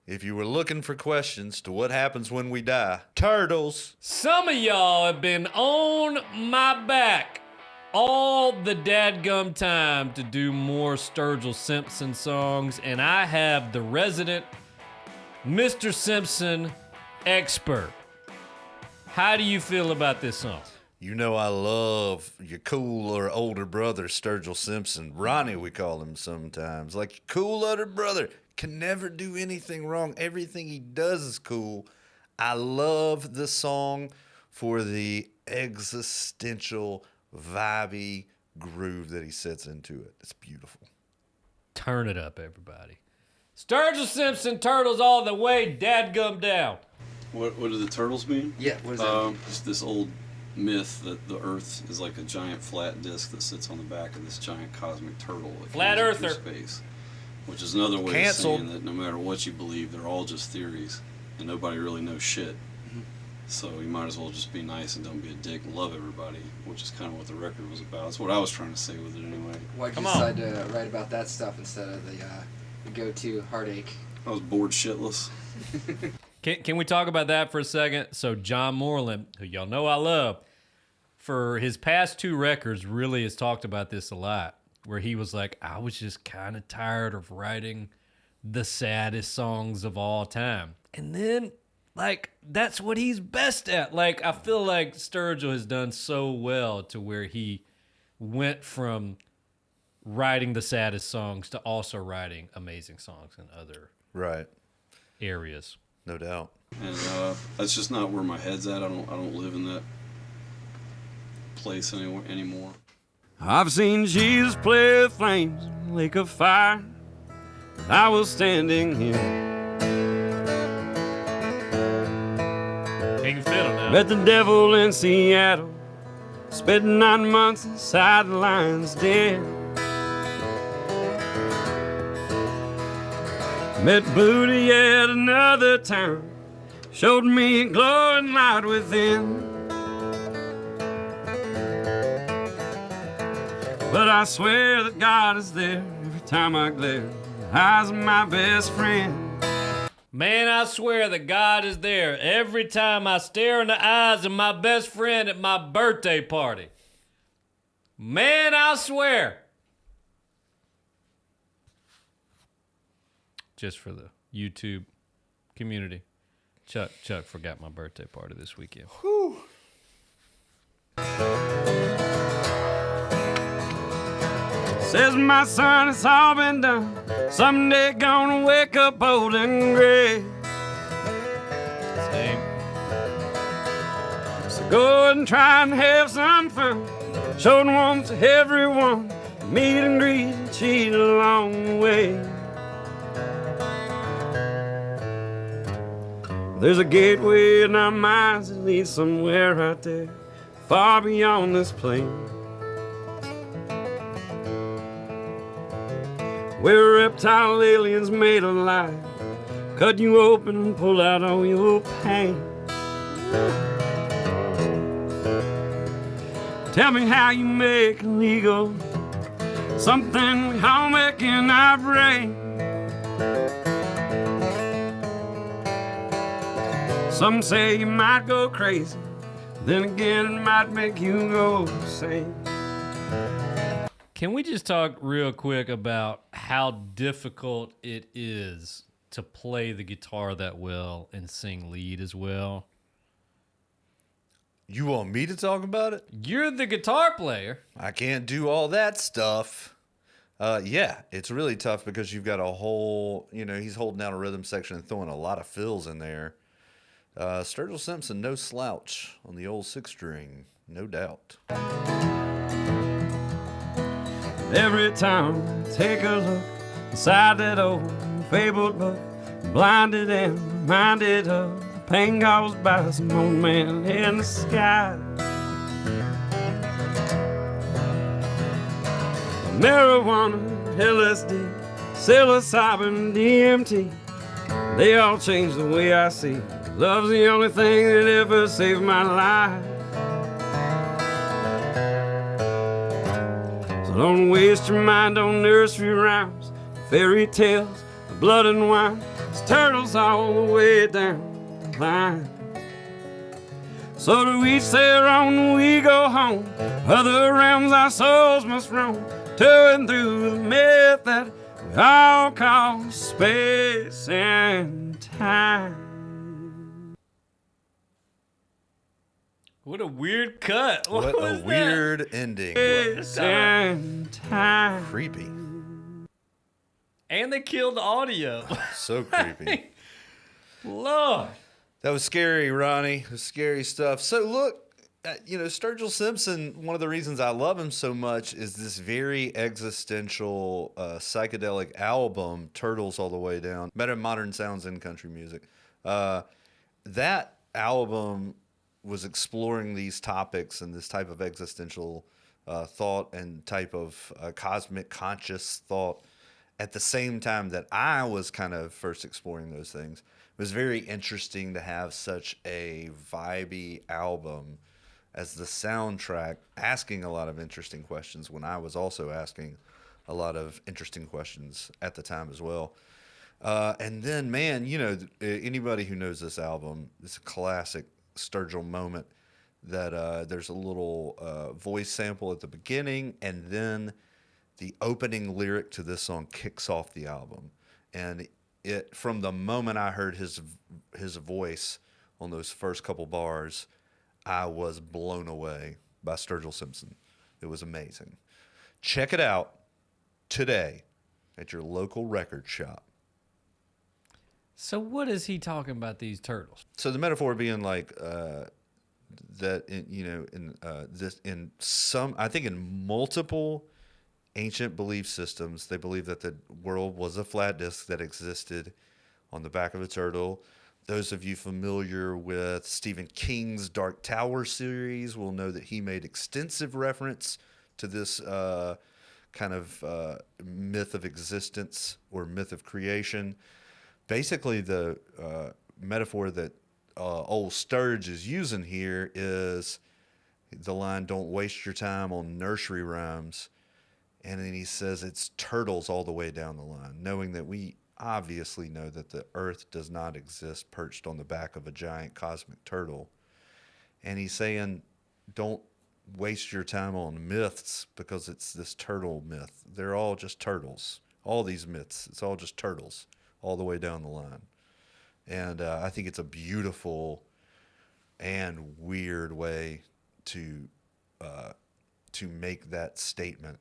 if you were looking for questions to what happens when we die, turtles. Some of y'all have been on my back all the dadgum time to do more Sturgill Simpson songs, and I have the resident Mr. Simpson expert. How do you feel about this song? You know I love your cooler older brother, Sturgill Simpson. Ronnie, we call him sometimes. Like, your cool older brother can never do anything wrong. Everything he does is cool. I love the song for the existential, vibey groove that he sets into it. It's beautiful. Turn it up, everybody. Sturgill Simpson, turtles all the way, dadgum down. What do the turtles mean? Yeah, what does that mean? It's this old myth that the Earth is like a giant flat disc that sits on the back of this giant cosmic turtle. Flat Earther. Space, which is another way Canceled. of saying that no matter what you believe, they're all just theories, and nobody really knows shit. So you might as well just be nice and don't be a dick and love everybody, which is kind of what the record was about. That's what I was trying to say with it anyway. Why'd you decide to write about that stuff instead of the go-to heartache? I was bored shitless. Can we talk about that for a second? So John Moreland, who y'all know I love, for his past two records really has talked about this a lot, where he was like, I was just kind of tired of writing the saddest songs of all time. And then, like, that's what he's best at. Like, I feel like Sturgill has done so well to where he went from writing the saddest songs to also writing amazing songs in other areas. No doubt. And that's just not where my head's at. I don't live in that place anymore. I've seen Jesus play with flames in a lake of fire. I was standing here. King Fiddle now. Met the devil in Seattle. Spent 9 months inside the lion's den. Met Buddha at another town. Showed me a glowing light within. But I swear that God is there every time I glare in the eyes of my best friend. Man, I swear that God is there every time I stare in the eyes of my best friend at my birthday party. Man, I swear. Just for the YouTube community. Chuck forgot my birthday party this weekend. Whew. Says my son, it's all been done. Someday gonna wake up old and gray. Same. So go and try and have some fun. Showing warmth to everyone. Meet and greet and cheat along the way. There's a gateway in our minds that leads somewhere out there, far beyond this plane. Where reptile aliens made alive cut you open and pull out all your pain. Tell me how you make illegal something we all make in our brain. Some say you might go crazy, then again it might make you go insane. Can we just talk real quick about how difficult it is to play the guitar that well and sing lead as well? You want me to talk about it? You're the guitar player. I can't do all that stuff. Yeah, it's really tough because you've got a whole, he's holding down a rhythm section and throwing a lot of fills in there. Sturgill Simpson, no slouch on the old 6-string, no doubt. Every time I take a look inside that old fabled book, I'm blinded and reminded of the pain caused by some old man in the sky. Marijuana, LSD, psilocybin, DMT, they all change the way I see. Love's the only thing that ever saved my life. So don't waste your mind on nursery rhymes, fairy tales, blood and wine. It's turtles all the way down the line. So do we sail on when we go home. Other realms our souls must roam, touring through the myth that we all call space and time. What a weird cut. What was a that? weird ending. Space and time. Creepy. And they killed the audio. So creepy. Lord. That was scary, Ronnie. It was scary stuff. So look, Sturgill Simpson, one of the reasons I love him so much is this very existential psychedelic album, Turtles All the Way Down, Meta Modern Sounds in Country Music. That album was exploring these topics and this type of existential thought and type of cosmic conscious thought at the same time that I was kind of first exploring those things. It was very interesting to have such a vibey album as the soundtrack, asking a lot of interesting questions when I was also asking a lot of interesting questions at the time as well. And then, man, anybody who knows this album, it's a classic Sturgill moment that there's a little voice sample at the beginning, and then the opening lyric to this song kicks off the album. And from the moment I heard his voice on those first couple bars, I was blown away by Sturgill Simpson. It was amazing. Check it out today at your local record shop. So what is he talking about these turtles? So the metaphor being like that, I think in multiple ancient belief systems, they believe that the world was a flat disk that existed on the back of a turtle. Those of you familiar with Stephen King's Dark Tower series will know that he made extensive reference to this kind of myth of existence or myth of creation. Basically, the metaphor that old Sturge is using here is the line, "Don't waste your time on nursery rhymes." And then he says it's turtles all the way down the line, knowing that we obviously know that the earth does not exist perched on the back of a giant cosmic turtle. And he's saying, don't waste your time on myths because it's this turtle myth. They're all just turtles. All these myths, it's all just turtles all the way down the line. And I think it's a beautiful and weird way to make that statement.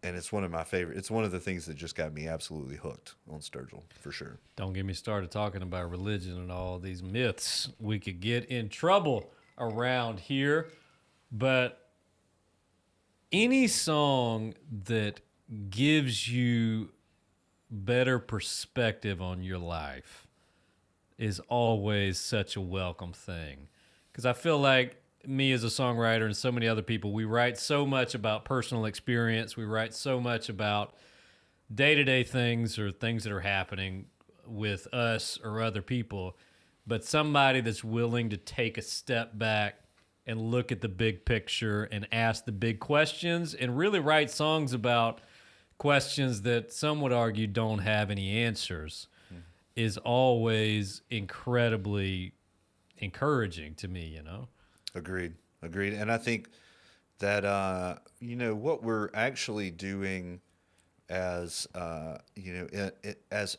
And it's one of my favorite. It's one of the things that just got me absolutely hooked on Sturgill, for sure. Don't get me started talking about religion and all these myths. We could get in trouble around here. But any song that gives you better perspective on your life is always such a welcome thing. Because I feel like me as a songwriter and so many other people, we write so much about personal experience. We write so much about day-to-day things or things that are happening with us or other people. But somebody that's willing to take a step back and look at the big picture and ask the big questions and really write songs about questions that some would argue don't have any answers is always incredibly encouraging to me, Agreed. And I think that, what we're actually doing as, as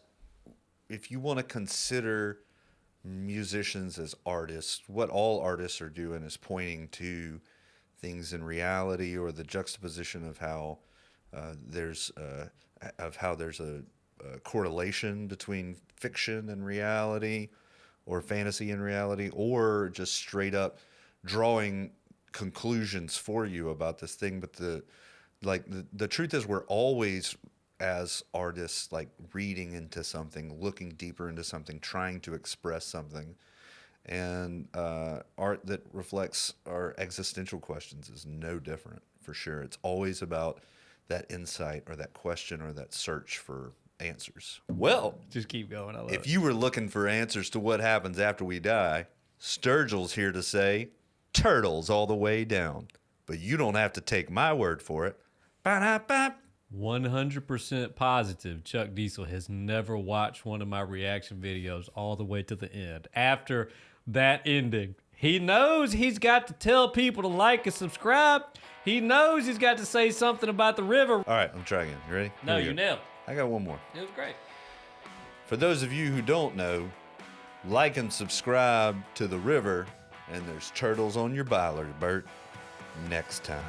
if you want to consider musicians as artists, what all artists are doing is pointing to things in reality or the juxtaposition of how there's a correlation between fiction and reality or fantasy and reality, or just straight up drawing conclusions for you about this thing. But the truth is, we're always, as artists, like reading into something, looking deeper into something, trying to express something. And art that reflects our existential questions is no different, for sure. It's always about that insight or that question or that search for answers. Well, just keep going. I love if you were looking for answers to what happens after we die, Sturgill's here to say, turtles all the way down. But you don't have to take my word for it. Ba-da-ba. 100% positive Chuck Diesel has never watched one of my reaction videos all the way to the end. After that ending, he knows he's got to tell people to like and subscribe. He knows he's got to say something about the river. All right, I'm trying again. You ready? No, Here we you go. nailed I got one more. it. It was great. For those of you who don't know, like and subscribe to the river, and there's turtles on your Byler, Burt. Next time.